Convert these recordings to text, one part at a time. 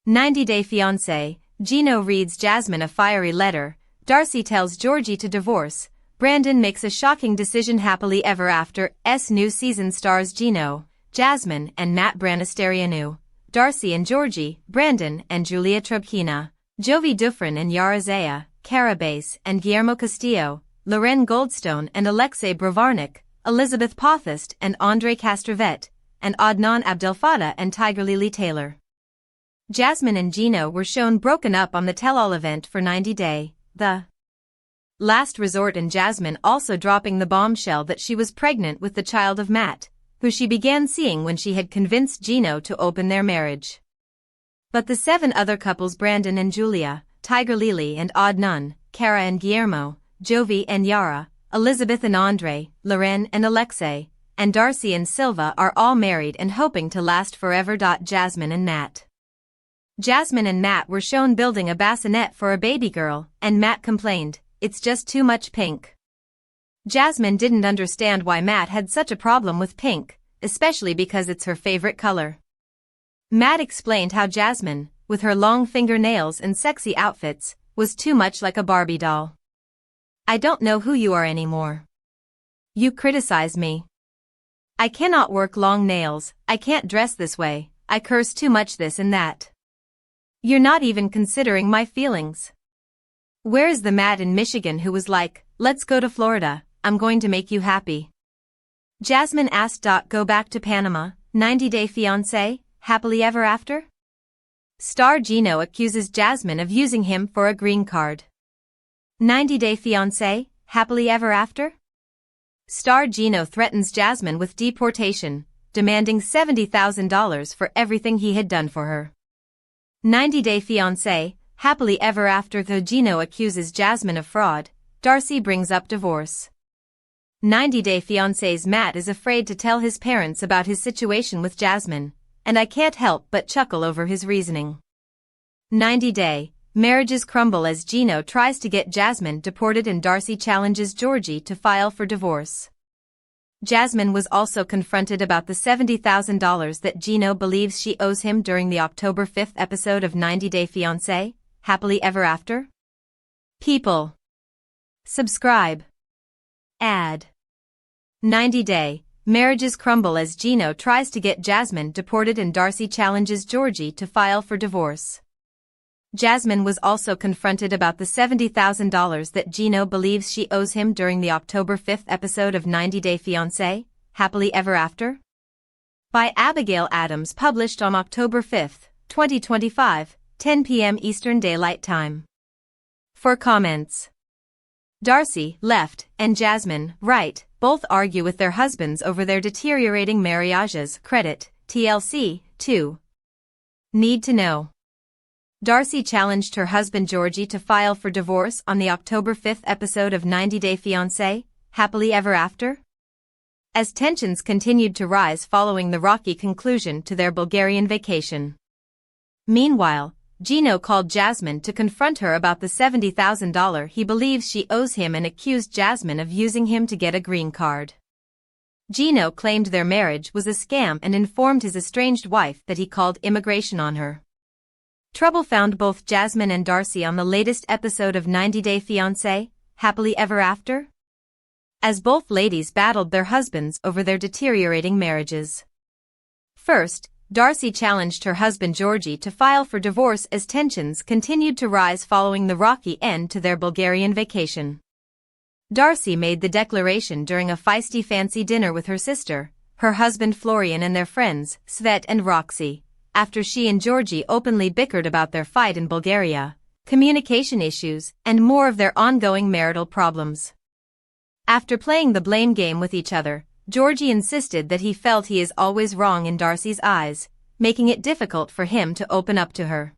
90-Day Fiancé, Gino reads Jasmine a fiery letter, Darcy tells Georgie to divorce, Brandon makes a shocking decision. Happily Ever After's new season stars Gino, Jasmine and Matt Branisterianu, Darcy and Georgie, Brandon and Julia Trubkina, Jovi Dufresne and Yara Zaya, Carabase and Guillermo Castillo, Loren Goldstone and Alexei Bravarnik, Elizabeth Pothast and Andre Castrovet, and Adnan Abdelfattah and Tiger Lily Taylor. Jasmine and Gino were shown broken up on the tell-all event for 90 Day, the last resort, and Jasmine also dropping the bombshell that she was pregnant with the child of Matt, who she began seeing when she had convinced Gino to open their marriage. But the 7 other couples, Brandon and Julia, Tiger Lily and Adnan, Cara and Guillermo, Jovi and Yara, Elizabeth and Andre, Loren and Alexei, and Darcy and Silva are all married and hoping to last forever. Jasmine and Matt. Jasmine and Matt were shown building a bassinet for a baby girl, and Matt complained, "It's just too much pink." Jasmine didn't understand why Matt had such a problem with pink, especially because it's her favorite color. Matt explained how Jasmine, with her long fingernails and sexy outfits, was too much like a Barbie doll. "I don't know who you are anymore. You criticize me. I cannot work long nails, I can't dress this way, I curse too much, this and that. You're not even considering my feelings. Where is the Matt in Michigan who was like, let's go to Florida, I'm going to make you happy?" Jasmine asked. Go back to Panama, 90-Day Fiancé, Happily Ever After? Star Gino accuses Jasmine of using him for a green card. 90-Day Fiancé, Happily Ever After? Star Gino threatens Jasmine with deportation, demanding $70,000 for everything he had done for her. 90-Day Fiancé, Happily Ever After. Though Gino accuses Jasmine of fraud, Darcy brings up divorce. 90-Day Fiancé's Matt is afraid to tell his parents about his situation with Jasmine, and I can't help but chuckle over his reasoning. 90-Day Marriages crumble as Gino tries to get Jasmine deported and Darcy challenges Georgie to file for divorce. Jasmine was also confronted about the $70,000 that Gino believes she owes him during the October 5th episode of 90-Day Fiancé, Happily Ever After. People. Subscribe. Ad. 90-Day Marriages crumble as Gino tries to get Jasmine deported and Darcy challenges Georgie to file for divorce. Jasmine was also confronted about the $70,000 that Gino believes she owes him during the October 5th episode of 90-Day Fiancé, Happily Ever After. By Abigail Adams, published on October 5, 2025, 10 p.m. Eastern Daylight Time. For comments. Darcy, left, and Jasmine, right, both argue with their husbands over their deteriorating marriages. Credit, TLC, 2. Need to know. Darcy challenged her husband Georgie to file for divorce on the October 5th episode of 90-Day Fiancé, Happily Ever After. As tensions continued to rise following the rocky conclusion to their Bulgarian vacation. Meanwhile, Gino called Jasmine to confront her about the $70,000 he believes she owes him and accused Jasmine of using him to get a green card. Gino claimed their marriage was a scam and informed his estranged wife that he called immigration on her. Trouble found both Jasmine and Darcy on the latest episode of 90-Day Fiancé, Happily Ever After, as both ladies battled their husbands over their deteriorating marriages. First, Darcy challenged her husband Georgie to file for divorce as tensions continued to rise following the rocky end to their Bulgarian vacation. Darcy made the declaration during a feisty fancy dinner with her sister, her husband Florian and their friends, Svet and Roxy, after she and Georgie openly bickered about their fight in Bulgaria, communication issues, and more of their ongoing marital problems. After playing the blame game with each other, Georgie insisted that he felt he is always wrong in Darcy's eyes, making it difficult for him to open up to her.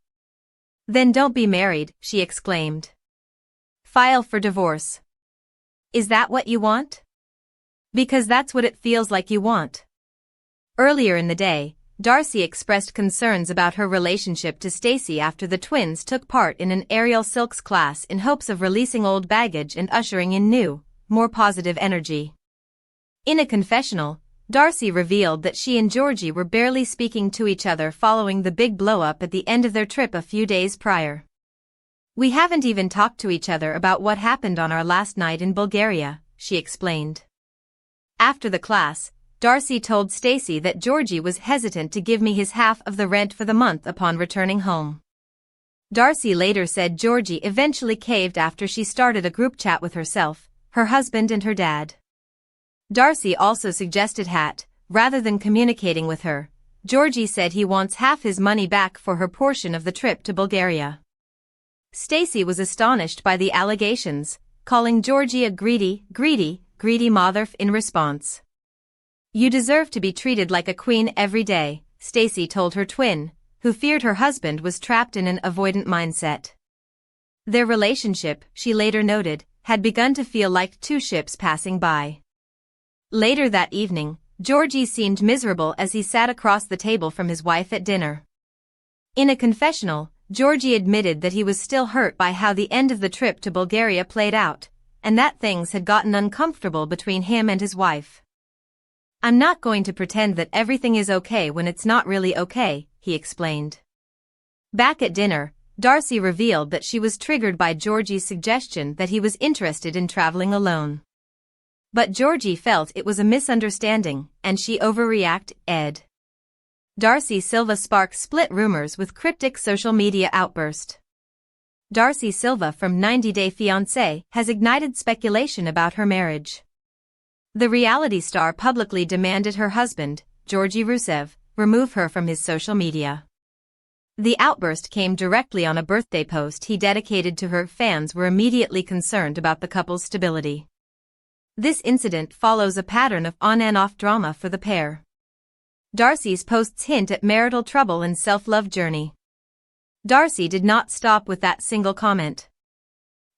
"Then don't be married," she exclaimed. "File for divorce. Is that what you want? Because that's what it feels like you want." Earlier in the day, Darcy expressed concerns about her relationship to Stacy after the twins took part in an aerial silks class in hopes of releasing old baggage and ushering in new, more positive energy. In a confessional, Darcy revealed that she and Georgie were barely speaking to each other following the big blow-up at the end of their trip a few days prior. "We haven't even talked to each other about what happened on our last night in Bulgaria," she explained. After the class, Darcy told Stacy that Georgie was hesitant to give me his half of the rent for the month upon returning home. Darcy later said Georgie eventually caved after she started a group chat with herself, her husband and her dad. Darcy also suggested rather than communicating with her, Georgie said he wants half his money back for her portion of the trip to Bulgaria. Stacy was astonished by the allegations, calling Georgie a greedy motherf in response. "You deserve to be treated like a queen every day," Stacy told her twin, who feared her husband was trapped in an avoidant mindset. Their relationship, she later noted, had begun to feel like two ships passing by. Later that evening, Georgie seemed miserable as he sat across the table from his wife at dinner. In a confessional, Georgie admitted that he was still hurt by how the end of the trip to Bulgaria played out, and that things had gotten uncomfortable between him and his wife. "I'm not going to pretend that everything is okay when it's not really okay," he explained. Back at dinner, Darcy revealed that she was triggered by Georgie's suggestion that he was interested in traveling alone. But Georgie felt it was a misunderstanding, and she overreacted. Darcy Silva sparks split rumors with cryptic social media outburst. Darcy Silva from 90 Day Fiancé has ignited speculation about her marriage. The reality star publicly demanded her husband, Georgie Rusev, remove her from his social media. The outburst came directly on a birthday post he dedicated to her. Fans were immediately concerned about the couple's stability. This incident follows a pattern of on and off drama for the pair. Darcy's posts hint at marital trouble and self-love journey. Darcy did not stop with that single comment.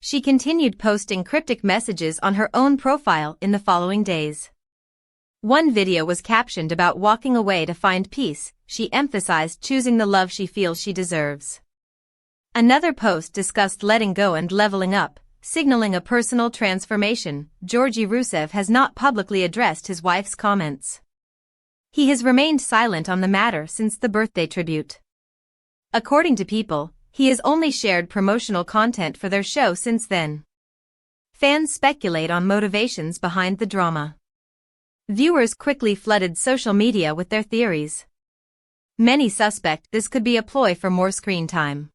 She continued posting cryptic messages on her own profile in the following days. One video was captioned about walking away to find peace. She emphasized choosing the love she feels she deserves. Another post discussed letting go and leveling up, signaling a personal transformation. Georgie Rusev has not publicly addressed his wife's comments. He has remained silent on the matter since the birthday tribute. According to People, he has only shared promotional content for their show since then. Fans speculate on motivations behind the drama. Viewers quickly flooded social media with their theories. Many suspect this could be a ploy for more screen time.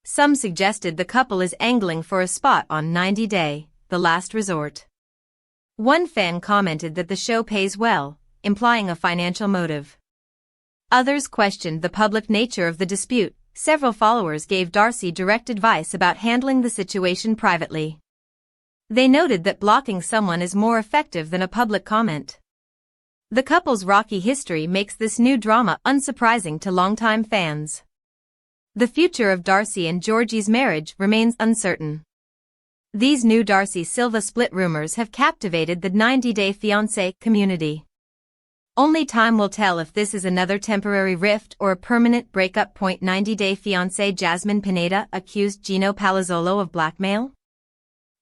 Some suggested the couple is angling for a spot on 90 Day, The Last Resort. One fan commented that the show pays well, implying a financial motive. Others questioned the public nature of the dispute. Several followers gave Darcy direct advice about handling the situation privately. They noted that blocking someone is more effective than a public comment. The couple's rocky history makes this new drama unsurprising to longtime fans. The future of Darcy and Georgie's marriage remains uncertain. These new Darcy Silva split rumors have captivated the 90 Day Fiancé community. Only time will tell if this is another temporary rift or a permanent breakup point. 90 Day Fiancé Jasmine Pineda accused Gino Palawan of blackmail.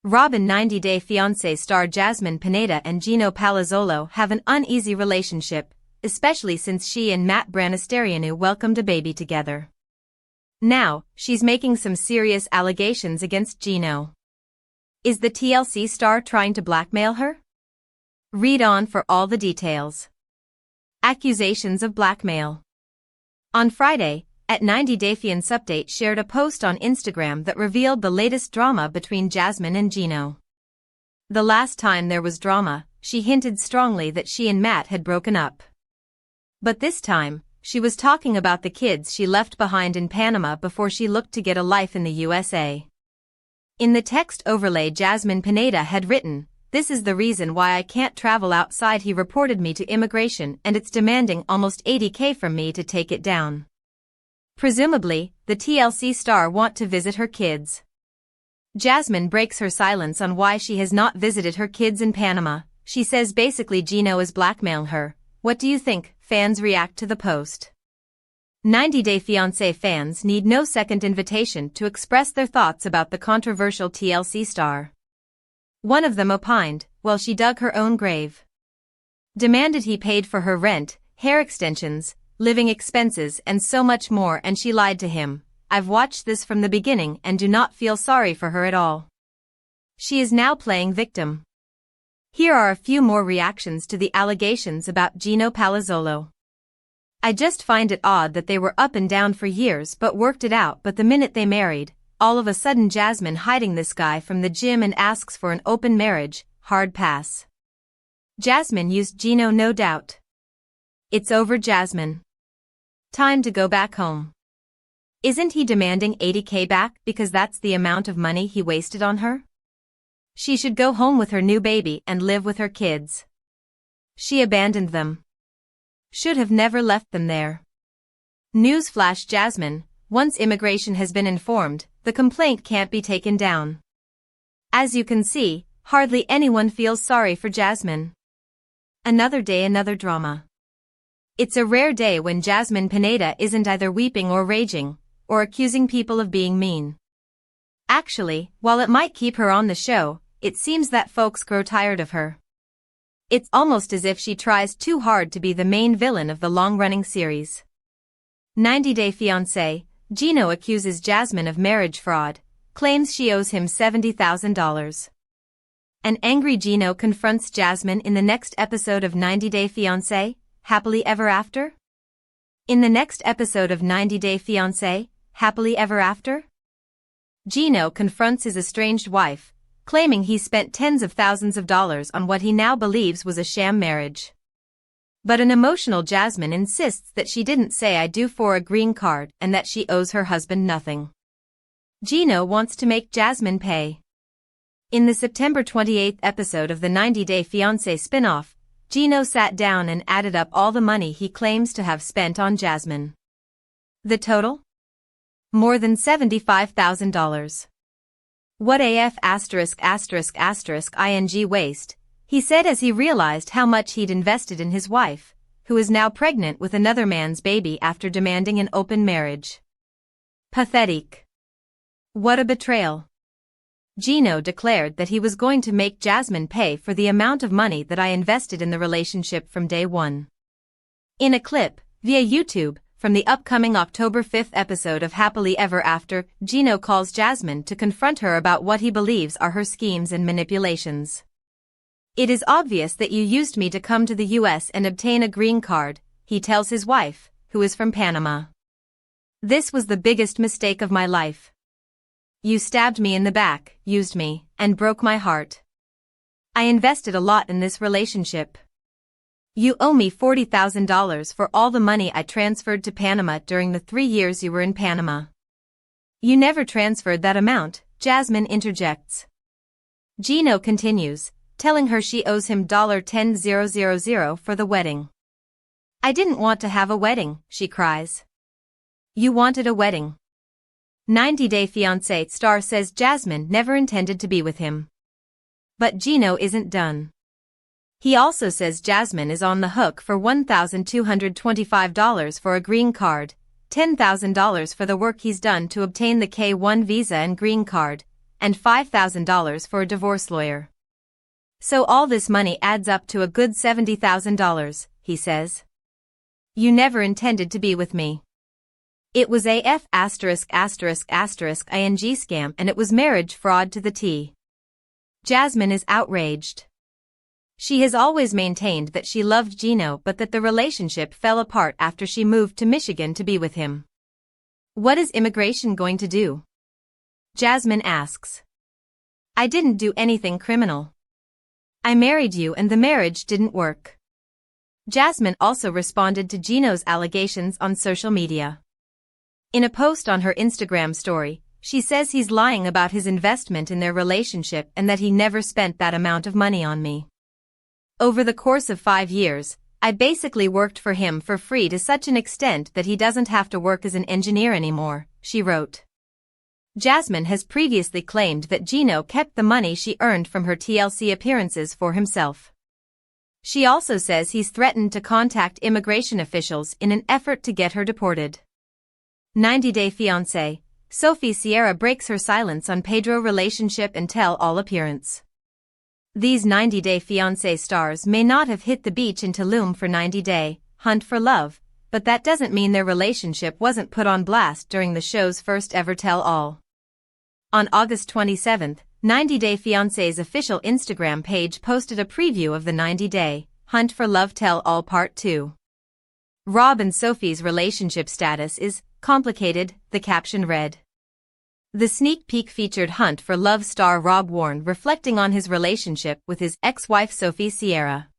Robin 90 Day Fiancé star Jasmine Pineda and Gino Palawan have an uneasy relationship, especially since she and Matt welcomed a baby together. Now, she's making some serious allegations against Gino. Is the TLC star trying to blackmail her? Read on for all the details. Accusations of blackmail. On Friday, at 90 Day Fiancé Update shared a post on Instagram that revealed the latest drama between Jasmine and Gino. The last time there was drama, she hinted strongly that she and Matt had broken up. But this time, she was talking about the kids she left behind in Panama before she looked to get a life in the USA. In the text overlay Jasmine Pineda had written, "This is the reason why I can't travel outside. He reported me to immigration and it's demanding almost $80K from me to take it down." Presumably, the TLC star want to visit her kids. Jasmine breaks her silence on why she has not visited her kids in Panama. She says basically Gino is blackmailing her. What do you think? Fans react to the post. 90 Day Fiancé fans need no second invitation to express their thoughts about the controversial TLC star. One of them opined, "Well, she dug her own grave." Demanded he paid for her rent, hair extensions, living expenses and so much more, and she lied to him. I've watched this from the beginning and do not feel sorry for her at all. She is now playing victim. Here are a few more reactions to the allegations about Gino Palawan. I just find it odd that they were up and down for years but worked it out, but the minute they married, all of a sudden Jasmine hiding this guy from the gym and asks for an open marriage, hard pass. Jasmine used Gino, no doubt. It's over, Jasmine. Time to go back home. Isn't he demanding $80K back because that's the amount of money he wasted on her? She should go home with her new baby and live with her kids. She abandoned them. Should have never left them there. Newsflash, Jasmine, once immigration has been informed, the complaint can't be taken down. As you can see, hardly anyone feels sorry for Jasmine. Another day, another drama. It's a rare day when Jasmine Pineda isn't either weeping or raging, or accusing people of being mean. Actually, while it might keep her on the show, it seems that folks grow tired of her. It's almost as if she tries too hard to be the main villain of the long-running series. 90 Day Fiancé, Gino accuses Jasmine of marriage fraud, claims she owes him $70,000. An angry Gino confronts Jasmine in the next episode of 90 Day Fiancé, Happily Ever After? In the next episode of 90 Day Fiancé, Happily Ever After? Gino confronts his estranged wife, claiming he spent tens of thousands of dollars on what he now believes was a sham marriage. But an emotional Jasmine insists that she didn't say I do for a green card and that she owes her husband nothing. Gino wants to make Jasmine pay. In the September 28th episode of the 90 Day Fiancé spin-off, Gino sat down and added up all the money he claims to have spent on Jasmine. The total? More than $75,000. What AF ****ing waste, he said as he realized how much he'd invested in his wife, who is now pregnant with another man's baby after demanding an open marriage. Pathetic. What a betrayal. Gino declared that he was going to make Jasmine pay for the amount of money that I invested in the relationship from day one. In a clip, via YouTube, from the upcoming October 5th episode of Happily Ever After, Gino calls Jasmine to confront her about what he believes are her schemes and manipulations. It is obvious that you used me to come to the US and obtain a green card, he tells his wife, who is from Panama. This was the biggest mistake of my life. You stabbed me in the back, used me, and broke my heart. I invested a lot in this relationship. You owe me $40,000 for all the money I transferred to Panama during the 3 years you were in Panama. You never transferred that amount, Jasmine interjects. Gino continues, telling her she owes him $10,000 for the wedding. I didn't want to have a wedding, she cries. You wanted a wedding. 90 Day Fiancé star says Jasmine never intended to be with him. But Gino isn't done. He also says Jasmine is on the hook for $1,225 for a green card, $10,000 for the work he's done to obtain the K-1 visa and green card, and $5,000 for a divorce lawyer. So all this money adds up to a good $70,000, he says. You never intended to be with me. It was AF *****ing scam and it was marriage fraud to the T. Jasmine is outraged. She has always maintained that she loved Gino but that the relationship fell apart after she moved to Michigan to be with him. What is immigration going to do? Jasmine asks. I didn't do anything criminal. I married you and the marriage didn't work. Jasmine also responded to Gino's allegations on social media. In a post on her Instagram story, she says he's lying about his investment in their relationship and that he never spent that amount of money on me. Over the course of 5 years, I basically worked for him for free to such an extent that he doesn't have to work as an engineer anymore, she wrote. Jasmine has previously claimed that Gino kept the money she earned from her TLC appearances for himself. She also says he's threatened to contact immigration officials in an effort to get her deported. 90 Day Fiancé, Sophie Sierra breaks her silence on Pedro relationship and tell all appearance. These 90-Day Fiancé stars may not have hit the beach in Tulum for 90-day hunt for love, but that doesn't mean their relationship wasn't put on blast during the show's first ever tell-all. On August 27, 90-Day Fiancé's official Instagram page posted a preview of the 90-Day Hunt for Love Tell-All Part 2. Rob and Sophie's relationship status is complicated, the caption read. The sneak peek featured Hunt for Love star Rob warned reflecting on his relationship with his ex-wife Sophie Sierra.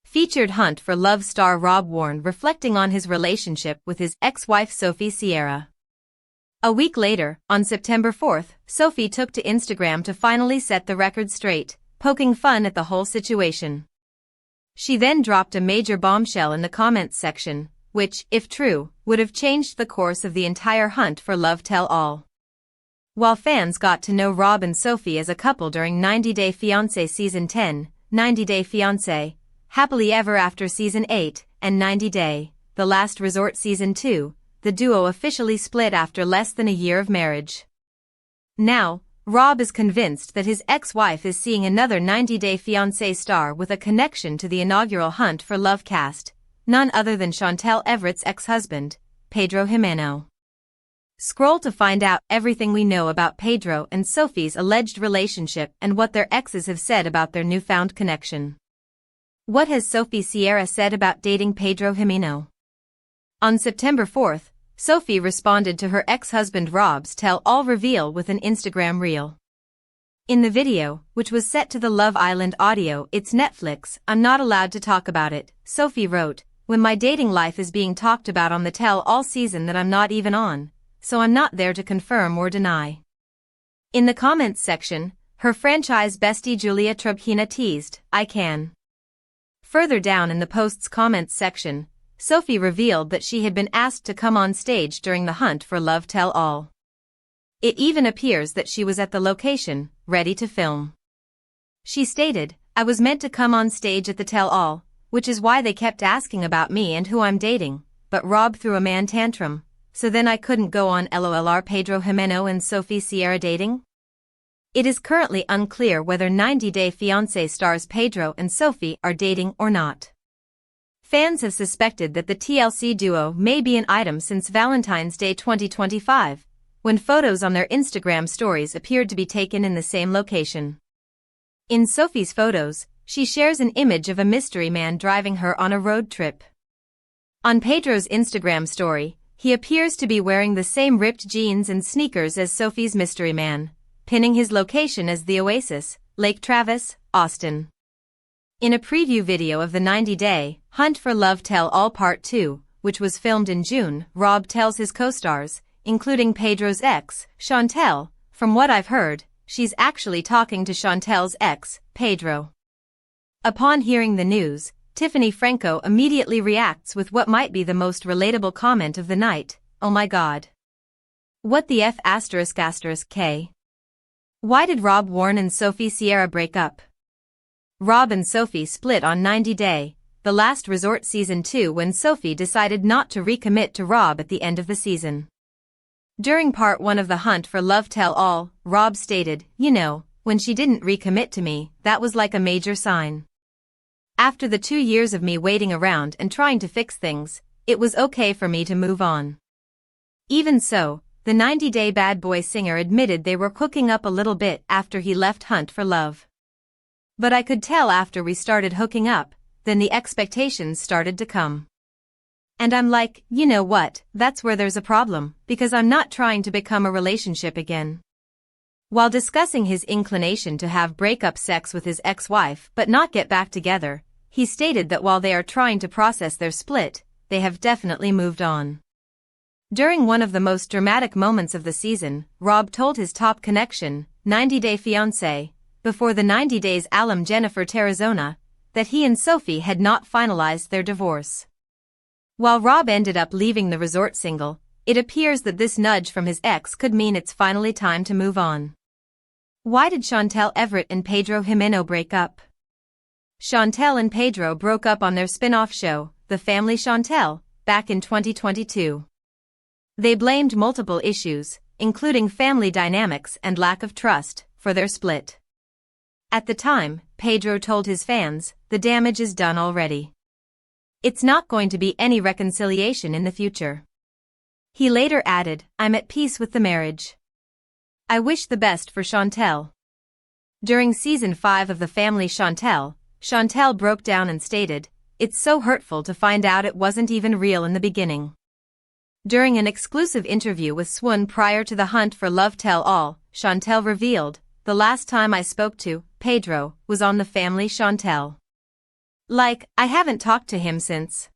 Featured Hunt for Love star Rob warned reflecting on his relationship with his ex-wife Sophie Sierra. A week later, on September 4, Sophie took to Instagram to finally set the record straight, poking fun at the whole situation. She then dropped a major bombshell in the comments section, which, if true, would have changed the course of the entire Hunt for Love tell-all. While fans got to know Rob and Sophie as a couple during 90-Day Fiancé Season 10, 90-Day Fiancé, Happily Ever After Season 8, and 90-Day, The Last Resort Season 2, the duo officially split after less than a year of marriage. Now, Rob is convinced that his ex-wife is seeing another 90-Day Fiancé star with a connection to the inaugural Hunt for Love cast, none other than Chantel Everett's ex-husband, Pedro Jimeno. Scroll to find out everything we know about Pedro and Sophie's alleged relationship and what their exes have said about their newfound connection. What has Sophie Sierra said about dating Pedro Jimeno? On September 4, Sophie responded to her ex-husband Rob's tell-all reveal with an Instagram reel. In the video, which was set to the Love Island audio "It's Netflix, I'm not allowed to talk about it," Sophie wrote, "When my dating life is being talked about on the tell-all season that I'm not even on, so I'm not there to confirm or deny." In the comments section, her franchise bestie Julia Trubkina teased, "I can." Further down in the post's comments section, Sophie revealed that she had been asked to come on stage during the Hunt for Love tell-all. It even appears that she was at the location, ready to film. She stated, "I was meant to come on stage at the tell-all, which is why they kept asking about me and who I'm dating, but Rob threw a man tantrum, so then I couldn't go on. LOL. Are Pedro Jimeno and Sophie Sierra dating?" It is currently unclear whether 90-Day Fiancé stars Pedro and Sophie are dating or not. Fans have suspected that the TLC duo may be an item since Valentine's Day 2025, when photos on their Instagram stories appeared to be taken in the same location. In Sophie's photos, she shares an image of a mystery man driving her on a road trip. On Pedro's Instagram story, he appears to be wearing the same ripped jeans and sneakers as Sophie's mystery man, pinning his location as the Oasis, Lake Travis, Austin. In a preview video of the 90-Day Hunt for Love Tell-All Part 2, which was filmed in June, Rob tells his co-stars, including Pedro's ex, Chantel, "From what I've heard, she's actually talking to Chantel's ex, Pedro." Upon hearing the news, Tiffany Franco immediately reacts with what might be the most relatable comment of the night, "Oh my god. What the F***? K. Why did Rob Warren and Sophie Sierra break up?" Rob and Sophie split on 90-Day, The Last Resort Season 2 when Sophie decided not to recommit to Rob at the end of the season. During Part 1 of the Hunt for Love Tell-All, Rob stated, "You know, when she didn't recommit to me, that was like a major sign. After the 2 years of me waiting around and trying to fix things, it was okay for me to move on." Even so, the 90-Day bad boy singer admitted they were cooking up a little bit after he left Hunt for Love. "But I could tell after we started hooking up, then the expectations started to come. And I'm like, you know what, that's where there's a problem, because I'm not trying to become a relationship again." While discussing his inclination to have breakup sex with his ex-wife but not get back together, he stated that while they are trying to process their split, they have definitely moved on. During one of the most dramatic moments of the season, Rob told his top connection, 90-Day Fiancé, before the 90 Days alum Jennifer Terrazona, that he and Sophie had not finalized their divorce. While Rob ended up leaving the resort single, it appears that this nudge from his ex could mean it's finally time to move on. Why did Chantel Everett and Pedro Jimeno break up? Chantel and Pedro broke up on their spin-off show, The Family Chantel, back in 2022. They blamed multiple issues, including family dynamics and lack of trust, for their split. At the time, Pedro told his fans, the damage is done already. It's not going to be any reconciliation in the future. He later added, I'm at peace with the marriage. I wish the best for Chantel. During season 5 of The Family Chantel broke down and stated, it's so hurtful to find out it wasn't even real in the beginning. During an exclusive interview with Swan prior to the Hunt for Love Tell All, Chantel revealed, the last time I spoke to Pedro was on The Family Chantel. Like, I haven't talked to him since.